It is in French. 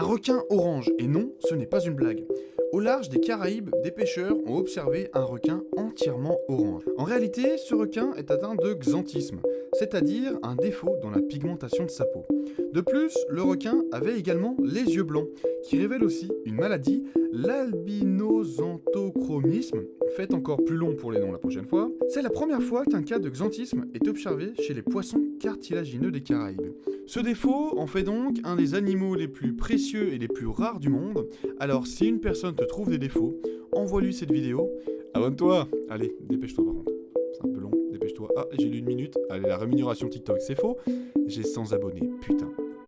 requin orange, et non, ce n'est pas une blague. Au large des Caraïbes, des pêcheurs ont observé un requin entièrement orange. En réalité, ce requin est atteint de xanthisme, c'est-à-dire un défaut dans la pigmentation de sa peau. De plus, le requin avait également les yeux blancs, qui révèlent aussi une maladie, l'albinoxanthochromisme, faites encore plus long pour les noms la prochaine fois. C'est la première fois qu'un cas de xanthisme est observé chez les poissons cartilagineux des Caraïbes. Ce défaut en fait donc un des animaux les plus précieux et les plus rares du monde. Alors si une personne te trouve des défauts, envoie-lui cette vidéo. Abonne-toi. Allez, dépêche-toi par contre. C'est un peu long, dépêche-toi. Ah, j'ai lu 1 minute. Allez, la rémunération TikTok, c'est faux. J'ai 100 abonnés, putain.